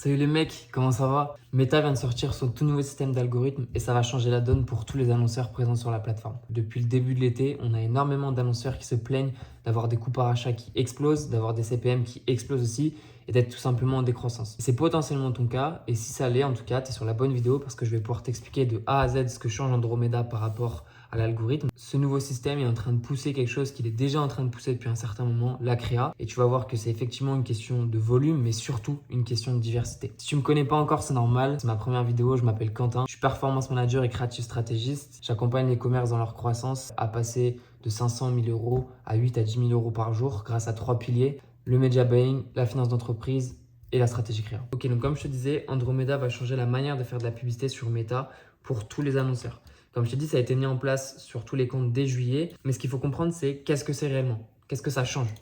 Salut les mecs, comment ça va? Meta vient de sortir son tout nouveau système d'algorithme et ça va changer la donne pour tous les annonceurs présents sur la plateforme. Depuis le début de l'été, on a énormément d'annonceurs qui se plaignent d'avoir des coûts par achat qui explosent, d'avoir des CPM qui explosent aussi et d'être tout simplement en décroissance. C'est potentiellement ton cas et si ça l'est, en tout cas, tu es sur la bonne vidéo parce que je vais pouvoir t'expliquer de A à Z ce que change Andromeda par rapport à l'algorithme. Ce nouveau système est en train de pousser quelque chose qu'il est déjà en train de pousser depuis un certain moment, la créa. Et tu vas voir que c'est effectivement une question de volume, mais surtout une question de diversité. Si tu me connais pas encore, c'est normal. C'est ma première vidéo, je m'appelle Quentin. Je suis performance manager et creative stratégiste. J'accompagne les commerces dans leur croissance à passer de 500 000 euros à 8 à 10 000 euros par jour grâce à 3 piliers, le media buying, la finance d'entreprise et la stratégie créa. Ok, donc comme je te disais, Andromeda va changer la manière de faire de la publicité sur Meta pour tous les annonceurs. Comme je te dis, ça a été mis en place sur tous les comptes dès juillet. Mais ce qu'il faut comprendre, c'est qu'est-ce que c'est réellement? Qu'est-ce que ça change?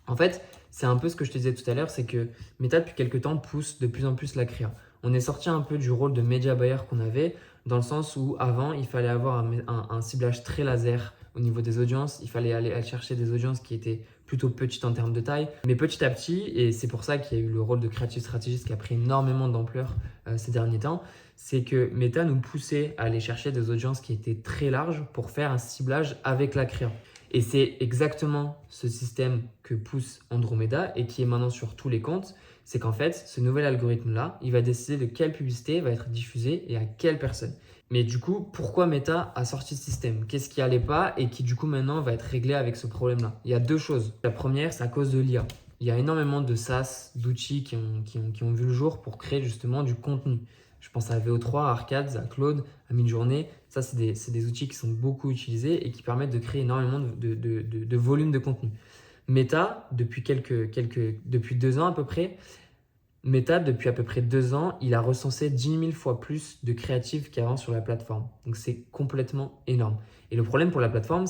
En fait, c'est un peu ce que je te disais tout à l'heure, c'est que Meta, depuis quelques temps, pousse de plus en plus la créa. On est sorti un peu du rôle de média buyer qu'on avait, dans le sens où avant, il fallait avoir un ciblage très laser au niveau des audiences. Il fallait aller chercher des audiences qui étaient plutôt petites en termes de taille. Mais petit à petit, et c'est pour ça qu'il y a eu le rôle de creative strategist qui a pris énormément d'ampleur ces derniers temps, c'est que Meta nous poussait à aller chercher des audiences qui étaient très larges pour faire un ciblage avec la créa. Et c'est exactement ce système que pousse Andromeda et qui est maintenant sur tous les comptes. C'est qu'en fait, ce nouvel algorithme-là, il va décider de quelle publicité va être diffusée et à quelle personne. Mais du coup, pourquoi Meta a sorti ce système? Qu'est-ce qui n'allait pas et qui du coup maintenant va être réglé avec ce problème-là? Il y a deux choses. La première, c'est à cause de l'IA. Il y a énormément de SaaS, d'outils qui ont vu le jour pour créer justement du contenu. Je pense à VO3, à Arcades, à Claude, à Midjourney. Ça, c'est des outils qui sont beaucoup utilisés et qui permettent de créer énormément de volume de contenu. Meta, depuis 2 ans à peu près, depuis à peu près 2 ans, il a recensé 10 000 fois plus de créatifs qu'avant sur la plateforme. Donc c'est complètement énorme. Et le problème pour la plateforme,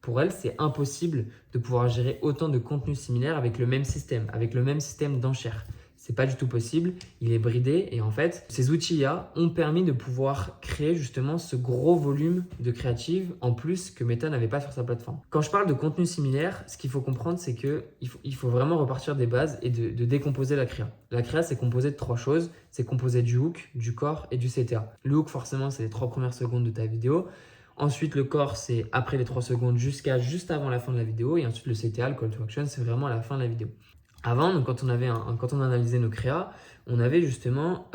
pour elle, c'est impossible de pouvoir gérer autant de contenus similaires avec le même système d'enchères. C'est pas du tout possible, il est bridé et en fait, ces outils IA ont permis de pouvoir créer justement ce gros volume de créatives en plus que Meta n'avait pas sur sa plateforme. Quand je parle de contenu similaire, ce qu'il faut comprendre, c'est qu'il faut vraiment repartir des bases et de décomposer la créa. La créa, c'est composé de 3 choses. C'est composé du hook, du core et du CTA. Le hook, forcément, c'est les 3 premières secondes de ta vidéo. Ensuite, le core, c'est après les 3 secondes juste avant la fin de la vidéo. Et ensuite, le CTA, le call to action, c'est vraiment à la fin de la vidéo. Avant, donc, quand on analysait nos créas, on avait justement,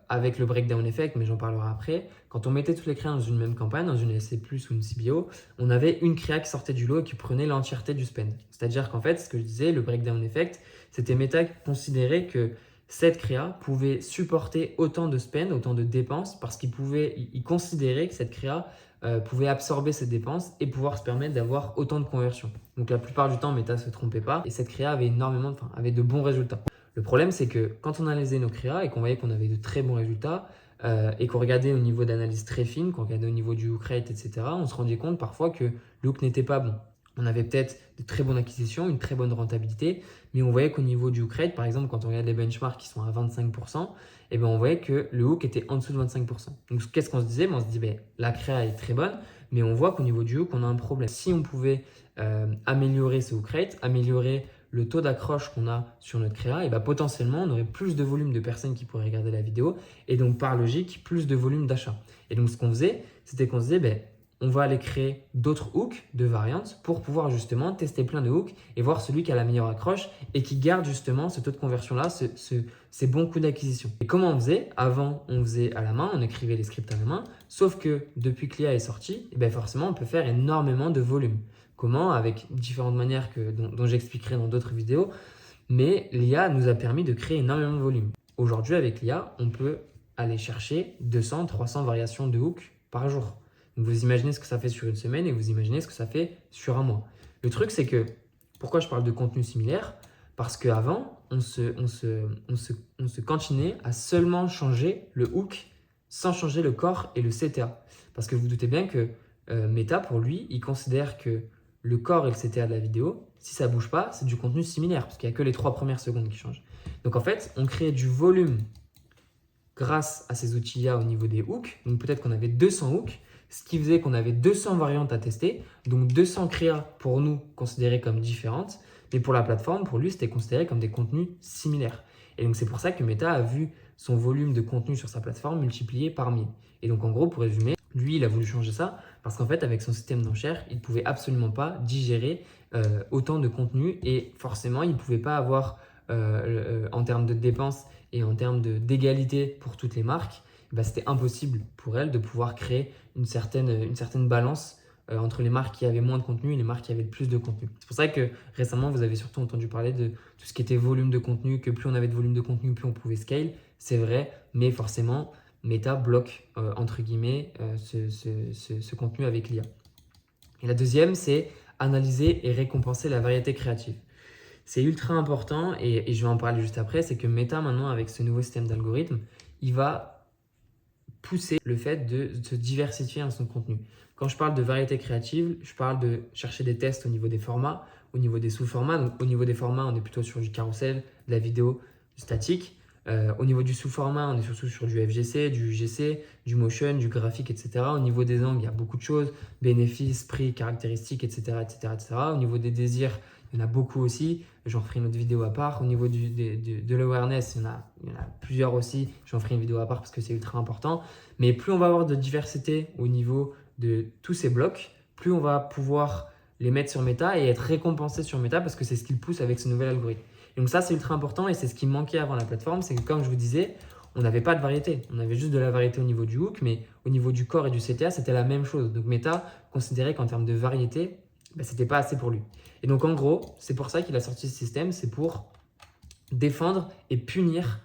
avec le breakdown effect, mais j'en parlerai après, quand on mettait toutes les créas dans une même campagne, dans une SC+, ou une CBO, on avait une créa qui sortait du lot et qui prenait l'entièreté du spend. C'est-à-dire qu'en fait, ce que je disais, le breakdown effect, c'était Meta qui considérait que cette créa pouvait supporter autant de spend, autant de dépenses, parce qu'il considérait que cette créa pouvait absorber ces dépenses et pouvoir se permettre d'avoir autant de conversions. Donc la plupart du temps, Meta ne se trompait pas et cette créa avait de bons résultats. Le problème, c'est que quand on analysait nos créas et qu'on voyait qu'on avait de très bons résultats et qu'on regardait au niveau d'analyse très fine, qu'on regardait au niveau du hook rate, etc., on se rendait compte parfois que le hook n'était pas bon. On avait peut-être de très bonnes acquisitions, une très bonne rentabilité, mais on voyait qu'au niveau du hook rate, par exemple, quand on regarde les benchmarks qui sont à 25%, eh ben on voyait que le hook était en dessous de 25%. Donc, qu'est-ce qu'on se disait? On se dit, la créa est très bonne, mais on voit qu'au niveau du hook, on a un problème. Si on pouvait améliorer ce hook rate, améliorer le taux d'accroche qu'on a sur notre créa, et potentiellement, on aurait plus de volume de personnes qui pourraient regarder la vidéo, et donc, par logique, plus de volume d'achat. Et donc, ce qu'on faisait, c'était qu'on se disait, on va aller créer d'autres hooks de variantes pour pouvoir justement tester plein de hooks et voir celui qui a la meilleure accroche et qui garde justement ce taux de conversion-là, ces bons coûts d'acquisition. Et comment on faisait? Avant, on faisait à la main, on écrivait les scripts à la main, sauf que depuis que l'IA est sortie, forcément, on peut faire énormément de volume. Comment? Avec différentes manières dont j'expliquerai dans d'autres vidéos, mais l'IA nous a permis de créer énormément de volume. Aujourd'hui, avec l'IA, on peut aller chercher 200, 300 variations de hooks par jour. Donc vous imaginez ce que ça fait sur une semaine et vous imaginez ce que ça fait sur un mois. Le truc, c'est que, pourquoi je parle de contenu similaire? Parce qu'avant, on se cantinait à seulement changer le hook sans changer le core et le CTA. Parce que vous doutez bien que Meta, pour lui, il considère que le core et le CTA de la vidéo, si ça ne bouge pas, c'est du contenu similaire parce qu'il n'y a que les 3 premières secondes qui changent. Donc en fait, on crée du volume grâce à ces outils-là au niveau des hooks. Donc peut-être qu'on avait 200 hooks, ce qui faisait qu'on avait 200 variantes à tester, donc 200 créas pour nous considérées comme différentes, mais pour la plateforme, pour lui, c'était considéré comme des contenus similaires. Et donc, c'est pour ça que Meta a vu son volume de contenu sur sa plateforme multiplié par 1000. Et donc, en gros, pour résumer, lui, il a voulu changer ça parce qu'en fait, avec son système d'enchères, il ne pouvait absolument pas digérer autant de contenu et forcément, il ne pouvait pas avoir, en termes de dépenses et en termes d'égalité pour toutes les marques, bah, c'était impossible pour elle de pouvoir créer une certaine balance entre les marques qui avaient moins de contenu et les marques qui avaient le plus de contenu. C'est pour ça que récemment, vous avez surtout entendu parler de tout ce qui était volume de contenu, que plus on avait de volume de contenu, plus on pouvait scale. C'est vrai, mais forcément, Meta bloque, entre guillemets, ce contenu avec l'IA. Et la deuxième, c'est analyser et récompenser la variété créative. C'est ultra important et je vais en parler juste après, c'est que Meta maintenant avec ce nouveau système d'algorithme, il va pousser le fait de se diversifier dans son contenu. Quand je parle de variété créative, je parle de chercher des tests au niveau des formats, au niveau des sous-formats. Donc au niveau des formats, on est plutôt sur du carrousel, de la vidéo, du statique. Au niveau du sous-format, on est surtout sur du FGC, du UGC, du motion, du graphique, etc. Au niveau des angles, il y a beaucoup de choses, bénéfices, prix, caractéristiques, etc., etc., etc. Au niveau des désirs, il y en a beaucoup aussi. J'en ferai une autre vidéo à part. Au niveau de l'awareness, il y en a plusieurs aussi. J'en ferai une vidéo à part parce que c'est ultra important. Mais plus on va avoir de diversité au niveau de tous ces blocs, plus on va pouvoir les mettre sur Meta et être récompensé sur Meta parce que c'est ce qu'il pousse avec ce nouvel algorithme. Et donc ça, c'est ultra important et c'est ce qui manquait avant la plateforme. C'est que comme je vous disais, on n'avait pas de variété. On avait juste de la variété au niveau du hook, mais au niveau du core et du CTA, c'était la même chose. Donc Meta considérait qu'en termes de variété, c'était pas assez pour lui. Et donc en gros, c'est pour ça qu'il a sorti ce système, c'est pour défendre et punir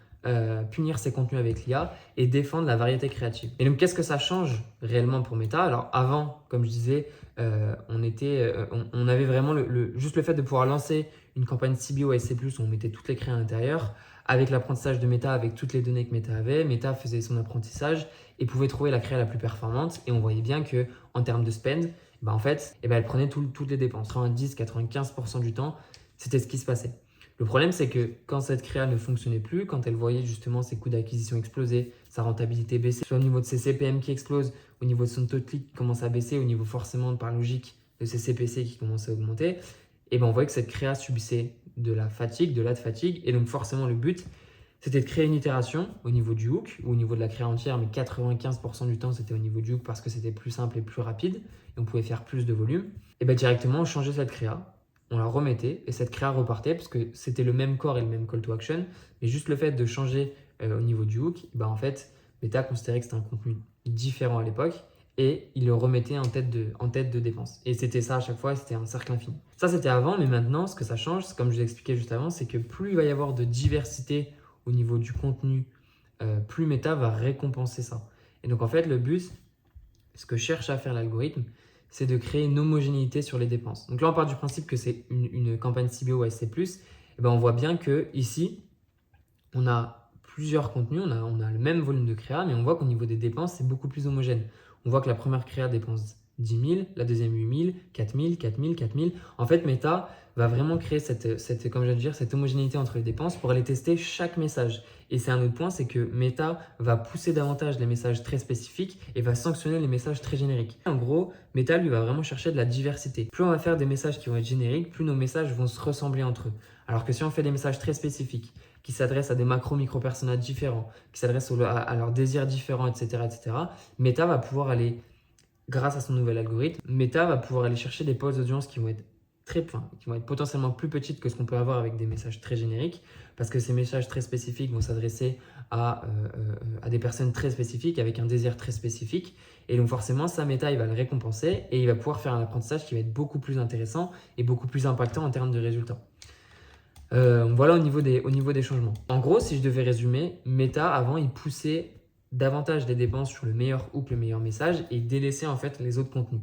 ces contenus avec l'IA et défendre la variété créative. Et donc qu'est-ce que ça change réellement pour Meta? Alors avant, comme je disais, on avait vraiment juste le fait de pouvoir lancer une campagne CBO et SC+, où on mettait toutes les créas à l'intérieur. Avec l'apprentissage de Meta, avec toutes les données que Meta avait, Meta faisait son apprentissage et pouvait trouver la créa la plus performante. Et on voyait bien qu'en termes de spend, en fait, elle prenait toutes les dépenses. 90-95% du temps, c'était ce qui se passait. Le problème, c'est que quand cette créa ne fonctionnait plus, quand elle voyait justement ses coûts d'acquisition exploser, sa rentabilité baisser, soit au niveau de ses CPM qui explosent, au niveau de son taux de clic qui commence à baisser, au niveau forcément par logique de ses CPC qui commence à augmenter, et on voyait que cette créa subissait de la fatigue, de la fatigue, et donc forcément le but, c'était de créer une itération au niveau du hook ou au niveau de la créa entière, mais 95% du temps, c'était au niveau du hook parce que c'était plus simple et plus rapide et on pouvait faire plus de volume. Et directement, on changeait cette créa, on la remettait et cette créa repartait parce que c'était le même core et le même call to action, mais juste le fait de changer au niveau du hook, en fait, Meta considérait que c'était un contenu différent à l'époque et il le remettait en tête de dépense. Et c'était ça à chaque fois, c'était un cercle infini. Ça, c'était avant, mais maintenant, ce que ça change, comme je vous expliquais juste avant, c'est que plus il va y avoir de diversité au niveau du contenu, plus Meta va récompenser ça. Et donc en fait, le but, ce que cherche à faire l'algorithme, c'est de créer une homogénéité sur les dépenses. Donc là, on part du principe que c'est une campagne CBO SC+. Et on voit bien que ici, on a plusieurs contenus, on a le même volume de créa, mais on voit qu'au niveau des dépenses, c'est beaucoup plus homogène. On voit que la première créa dépense 10 000, la deuxième 8 000, 4 000, 4 000, 4 000. En fait, Meta va vraiment créer comme je viens de dire, cette homogénéité entre les dépenses pour aller tester chaque message. Et c'est un autre point, c'est que Meta va pousser davantage les messages très spécifiques et va sanctionner les messages très génériques. En gros, Meta lui va vraiment chercher de la diversité. Plus on va faire des messages qui vont être génériques, plus nos messages vont se ressembler entre eux. Alors que si on fait des messages très spécifiques, qui s'adressent à des macro-micro-personnages différents, qui s'adressent à leurs désirs différents, etc., Meta va pouvoir aller, grâce à son nouvel algorithme, Meta va pouvoir aller chercher des pôles d'audience qui vont être qui vont être potentiellement plus petites que ce qu'on peut avoir avec des messages très génériques, parce que ces messages très spécifiques vont s'adresser à des personnes très spécifiques, avec un désir très spécifique. Et donc forcément, ça, Meta, il va le récompenser et il va pouvoir faire un apprentissage qui va être beaucoup plus intéressant et beaucoup plus impactant en termes de résultats. Voilà au niveau des changements. En gros, si je devais résumer, Meta, avant, il poussait davantage des dépenses sur le meilleur hook, le meilleur message, et il délaissait en fait les autres contenus.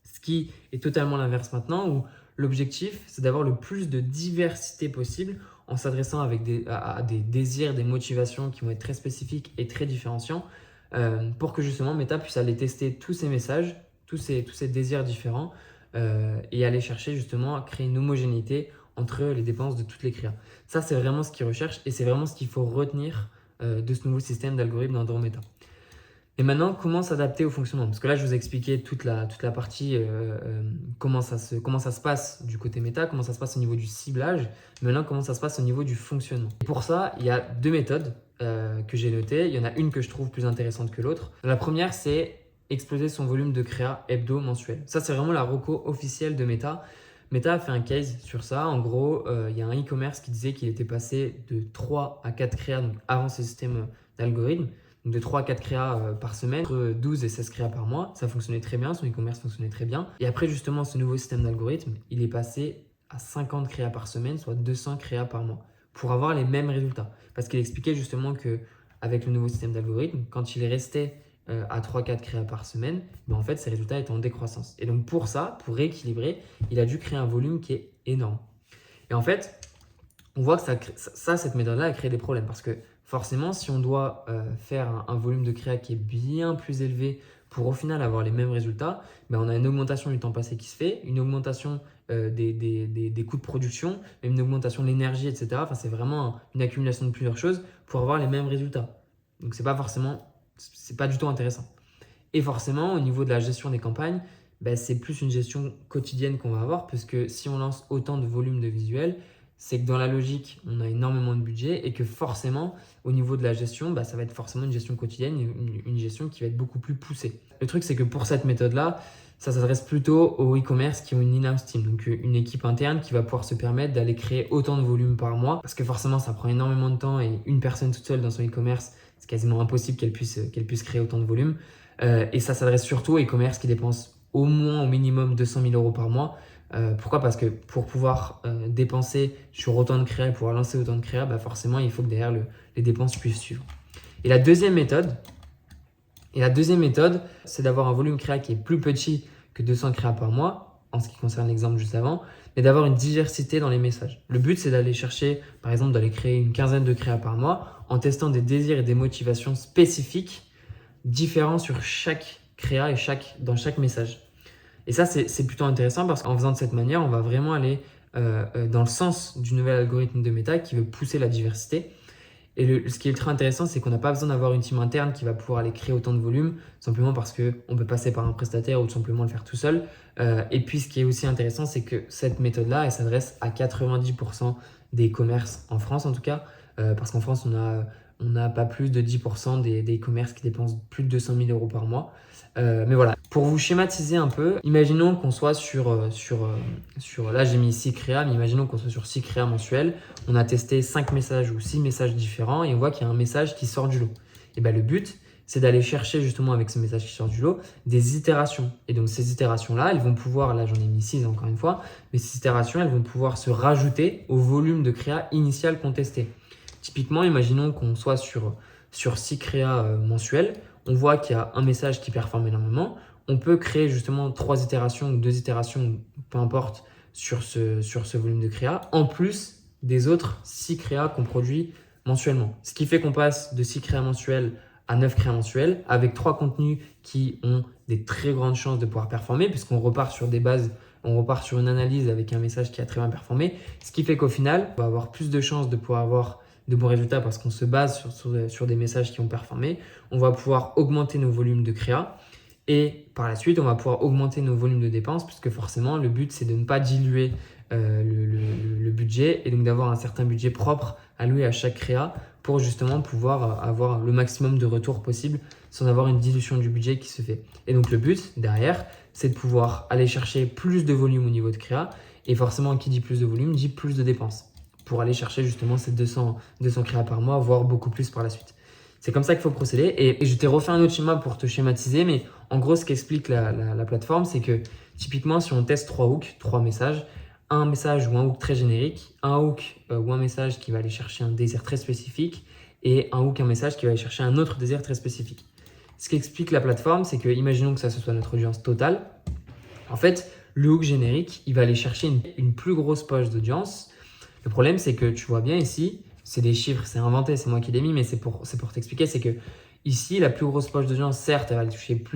Ce qui est totalement l'inverse maintenant, où l'objectif, c'est d'avoir le plus de diversité possible en s'adressant à des désirs, des motivations qui vont être très spécifiques et très différenciants, pour que justement Meta puisse aller tester tous ces messages, tous ces désirs différents, et aller chercher justement à créer une homogénéité entre les dépenses de toutes les créas. Ça, c'est vraiment ce qu'ils recherchent et c'est vraiment ce qu'il faut retenir de ce nouveau système d'algorithme d'Andromeda. Et maintenant, comment s'adapter au fonctionnement? Parce que là, je vous ai expliqué toute la partie, comment ça se passe du côté méta, comment ça se passe au niveau du ciblage. Maintenant, comment ça se passe au niveau du fonctionnement. Et pour ça, il y a deux méthodes que j'ai notées. Il y en a une que je trouve plus intéressante que l'autre. La première, c'est exploser son volume de créa hebdo mensuel. Ça, c'est vraiment la reco officielle de Meta. Meta a fait un case sur ça. En gros, il y a un e-commerce qui disait qu'il était passé de 3 à 4 créas donc avant ce système d'algorithme. Donc de 3 à 4 créas par semaine, entre 12 et 16 créas par mois. Ça fonctionnait très bien, son e-commerce fonctionnait très bien. Et après, justement, ce nouveau système d'algorithme, il est passé à 50 créas par semaine, soit 200 créas par mois, pour avoir les mêmes résultats. Parce qu'il expliquait justement qu'avec le nouveau système d'algorithme, quand il est resté à 3-4 créas par semaine, ben en fait, ses résultats étaient en décroissance. Et donc pour ça, pour rééquilibrer, il a dû créer un volume qui est énorme. Et en fait, on voit que cette méthode-là a créé des problèmes parce que forcément, si on doit faire un volume de créa qui est bien plus élevé pour au final avoir les mêmes résultats, ben on a une augmentation du temps passé qui se fait, une augmentation des coûts de production, une augmentation de l'énergie, etc. Enfin, c'est vraiment une accumulation de plusieurs choses pour avoir les mêmes résultats. Donc, c'est pas du tout intéressant. Et forcément, au niveau de la gestion des campagnes, ben, c'est plus une gestion quotidienne qu'on va avoir parce que si on lance autant de volume de visuels, c'est que dans la logique, on a énormément de budget et que forcément, au niveau de la gestion, bah, ça va être forcément une gestion quotidienne, une gestion qui va être beaucoup plus poussée. Le truc, c'est que pour cette méthode-là, ça s'adresse plutôt aux e-commerce qui ont une in-house team, donc une équipe interne qui va pouvoir se permettre d'aller créer autant de volume par mois parce que forcément, ça prend énormément de temps et une personne toute seule dans son e-commerce, c'est quasiment impossible qu'elle puisse créer autant de volume. Et ça s'adresse surtout aux e-commerce qui dépensent au moins, au minimum 200 000 euros par mois. Pourquoi? Parce que pour pouvoir dépenser sur autant de créa, pouvoir lancer autant de créa, bah forcément, il faut que derrière les dépenses puissent suivre. Et la deuxième méthode, c'est d'avoir un volume créa qui est plus petit que 200 créas par mois, en ce qui concerne l'exemple juste avant, mais d'avoir une diversité dans les messages. Le but, c'est d'aller chercher, par exemple, d'aller créer une quinzaine de créas par mois en testant des désirs et des motivations spécifiques différents sur chaque créa et dans chaque message. Et ça, c'est plutôt intéressant parce qu'en faisant de cette manière, on va vraiment aller dans le sens du nouvel algorithme de Meta qui veut pousser la diversité. Et ce qui est ultra intéressant, c'est qu'on n'a pas besoin d'avoir une team interne qui va pouvoir aller créer autant de volume, simplement parce qu'on peut passer par un prestataire ou tout simplement le faire tout seul. Et puis, ce qui est aussi intéressant, c'est que cette méthode-là, elle s'adresse à 90% des commerces en France, en tout cas, parce qu'en France, on n'a pas plus de 10% des commerces qui dépensent plus de 200 000 euros par mois. Mais voilà, pour vous schématiser un peu, imaginons qu'on soit là j'ai mis 6 créas, mais imaginons qu'on soit sur 6 créas mensuels. On a testé 5 messages ou 6 messages différents et on voit qu'il y a un message qui sort du lot. Et bien le but, c'est d'aller chercher justement avec ce message qui sort du lot des itérations. Et donc ces itérations-là, elles vont pouvoir, là j'en ai mis 6 encore une fois, mais ces itérations, elles vont pouvoir se rajouter au volume de créa initial qu'on testait. Typiquement, imaginons qu'on soit sur 6 créas mensuels. On voit qu'il y a un message qui performe énormément. On peut créer justement 3 itérations ou 2 itérations, peu importe, sur ce volume de créa, en plus des autres 6 créas qu'on produit mensuellement. Ce qui fait qu'on passe de 6 créas mensuels à 9 créas mensuels avec 3 contenus qui ont des très grandes chances de pouvoir performer puisqu'on repart sur des bases, on repart sur une analyse avec un message qui a très bien performé. Ce qui fait qu'au final, on va avoir plus de chances de pouvoir avoir de bons résultats parce qu'on se base sur des messages qui ont performé. On va pouvoir augmenter nos volumes de créa et par la suite, on va pouvoir augmenter nos volumes de dépenses puisque forcément, le but, c'est de ne pas diluer le budget et donc d'avoir un certain budget propre alloué à chaque créa pour justement pouvoir avoir le maximum de retours possible sans avoir une dilution du budget qui se fait. Et donc, le but derrière, c'est de pouvoir aller chercher plus de volume au niveau de créa et forcément, qui dit plus de volume, dit plus de dépenses pour aller chercher justement ces 200 créas par mois, voire beaucoup plus par la suite. C'est comme ça qu'il faut procéder. Et je t'ai refait un autre schéma pour te schématiser, mais en gros, ce qu'explique la plateforme, c'est que typiquement, si on teste 3 hooks, 3 messages, un message ou un hook très générique, un hook ou un message qui va aller chercher un désir très spécifique et un hook, un message qui va aller chercher un autre désir très spécifique. Ce qu'explique la plateforme, c'est que, imaginons que ça ce soit notre audience totale, en fait, le hook générique, il va aller chercher une plus grosse poche d'audience. Le problème, c'est que tu vois bien ici, c'est des chiffres, c'est inventé, c'est moi qui l'ai mis, mais c'est pour t'expliquer, c'est que ici, la plus grosse poche d'audience, certes, elle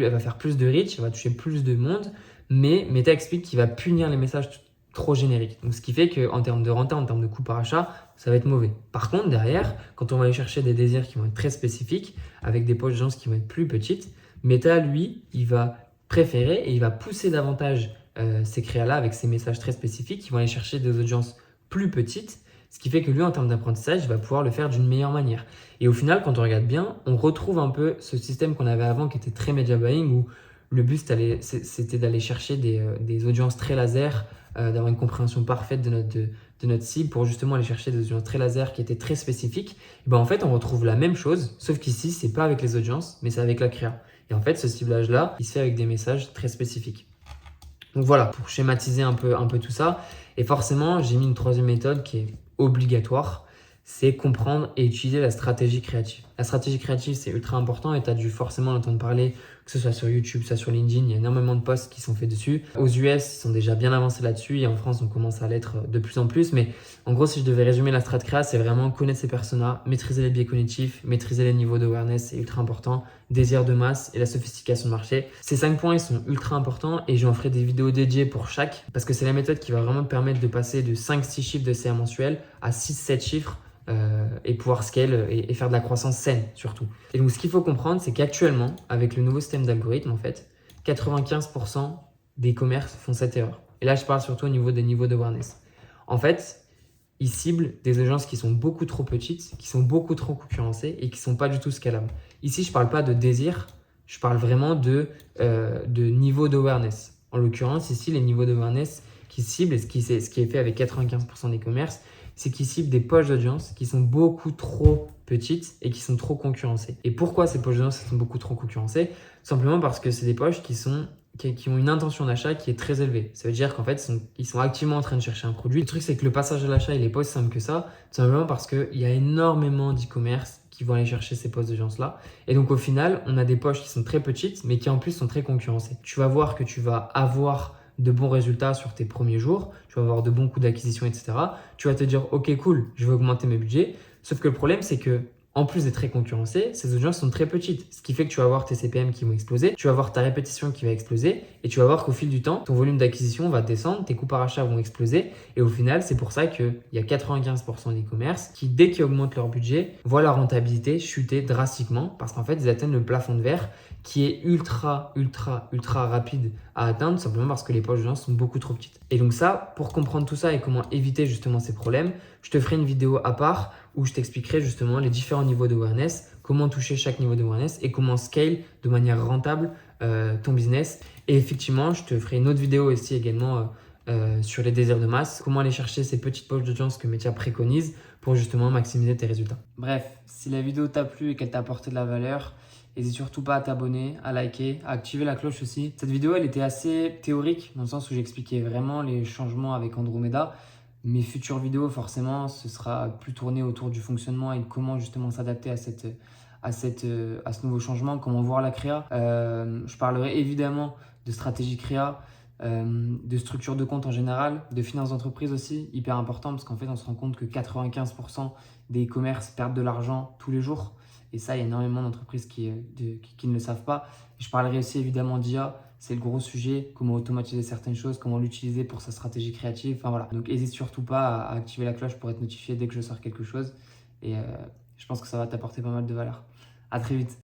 va faire plus de reach, elle va toucher plus de monde, mais Meta explique qu'il va punir les messages trop génériques. Donc, ce qui fait qu'en termes de renta, en termes de coût par achat, ça va être mauvais. Par contre, derrière, quand on va aller chercher des désirs qui vont être très spécifiques, avec des poches d'audience qui vont être plus petites, Meta, lui, il va préférer et il va pousser davantage ces créas-là avec ces messages très spécifiques qui vont aller chercher des audiences plus petites, ce qui fait que lui, en termes d'apprentissage, il va pouvoir le faire d'une meilleure manière. Et au final, quand on regarde bien, on retrouve un peu ce système qu'on avait avant qui était très media buying où le but, c'était d'aller chercher des audiences très laser, d'avoir une compréhension parfaite de notre cible pour justement aller chercher des audiences très laser qui étaient très spécifiques. Et ben en fait, on retrouve la même chose, sauf qu'ici, c'est pas avec les audiences, mais c'est avec la créa. Et en fait, ce ciblage-là, il se fait avec des messages très spécifiques. Donc voilà, pour schématiser un peu tout ça. Et forcément, j'ai mis une troisième méthode qui est obligatoire, c'est comprendre et utiliser la stratégie créative. La stratégie créative, c'est ultra important et tu as dû forcément en entendre parler, que ce soit sur YouTube, soit sur LinkedIn, il y a énormément de posts qui sont faits dessus. Aux US, ils sont déjà bien avancés là-dessus et en France, on commence à l'être de plus en plus. Mais en gros, si je devais résumer la strat créa, c'est vraiment connaître ses personas, maîtriser les biais cognitifs, maîtriser les niveaux d'awareness, c'est ultra important, désir de masse et la sophistication de marché. Ces 5 points, ils sont ultra importants et j'en ferai des vidéos dédiées pour chaque parce que c'est la méthode qui va vraiment te permettre de passer de 5-6 chiffres de CA mensuel à 6-7 chiffres et pouvoir scale et faire de la croissance saine surtout. Et donc ce qu'il faut comprendre, c'est qu'actuellement, avec le nouveau système d'algorithme, en fait, 95% des commerces font cette erreur. Et là, je parle surtout au niveau des niveaux d'awareness. En fait, ils ciblent des agences qui sont beaucoup trop petites, qui sont beaucoup trop concurrencées et qui ne sont pas du tout scalables. Ici, je ne parle pas de désir, je parle vraiment de niveau d'awareness. En l'occurrence, ici, les niveaux d'awareness qui ciblent, et ce qui est fait avec 95% des commerces, c'est qu'ils ciblent des poches d'audience qui sont beaucoup trop petites et qui sont trop concurrencées. Et pourquoi ces poches d'audience sont beaucoup trop concurrencées? Simplement parce que c'est des poches qui ont une intention d'achat qui est très élevée. Ça veut dire qu'en fait, ils sont activement en train de chercher un produit. Le truc, c'est que le passage à l'achat, il n'est pas aussi simple que ça, tout simplement parce qu'il y a énormément d'e-commerce qui vont aller chercher ces postes d'audience-là. Et donc, au final, on a des poches qui sont très petites, mais qui en plus sont très concurrencées. Tu vas voir que tu vas avoir de bons résultats sur tes premiers jours, tu vas avoir de bons coûts d'acquisition, etc. Tu vas te dire, ok, cool, je vais augmenter mes budgets. Sauf que le problème, c'est que en plus d'être très concurrencé, ces audiences sont très petites. Ce qui fait que tu vas avoir tes CPM qui vont exploser, tu vas avoir ta répétition qui va exploser et tu vas voir qu'au fil du temps, ton volume d'acquisition va descendre, tes coûts par achat vont exploser. Et au final, c'est pour ça qu'il y a 95% d'e-commerce qui, dès qu'ils augmentent leur budget, voient leur rentabilité chuter drastiquement parce qu'en fait, ils atteignent le plafond de verre qui est ultra rapide à atteindre simplement parce que les poches d'audience sont beaucoup trop petites. Et donc ça, pour comprendre tout ça et comment éviter justement ces problèmes, je te ferai une vidéo à part où je t'expliquerai justement les différents niveaux d'awareness, comment toucher chaque niveau d'awareness et comment scale de manière rentable ton business. Et effectivement, je te ferai une autre vidéo aussi également sur les désirs de masse, comment aller chercher ces petites poches d'audience que Meta préconise pour justement maximiser tes résultats. Bref, si la vidéo t'a plu et qu'elle t'a apporté de la valeur, n'hésite surtout pas à t'abonner, à liker, à activer la cloche aussi. Cette vidéo, elle était assez théorique dans le sens où j'expliquais vraiment les changements avec Andromeda. Mes futures vidéos, forcément, ce sera plus tourné autour du fonctionnement et de comment justement s'adapter à ce nouveau changement, comment voir la créa. Je parlerai évidemment de stratégie créa, de structure de compte en général, de finances d'entreprise aussi, hyper important parce qu'en fait, on se rend compte que 95% des e-commerce perdent de l'argent tous les jours. Et ça, il y a énormément d'entreprises qui ne le savent pas. Et je parlerai aussi évidemment d'IA. C'est le gros sujet, comment automatiser certaines choses, comment l'utiliser pour sa stratégie créative. Enfin voilà. Donc n'hésite surtout pas à activer la cloche pour être notifié dès que je sors quelque chose. Et je pense que ça va t'apporter pas mal de valeur. À très vite.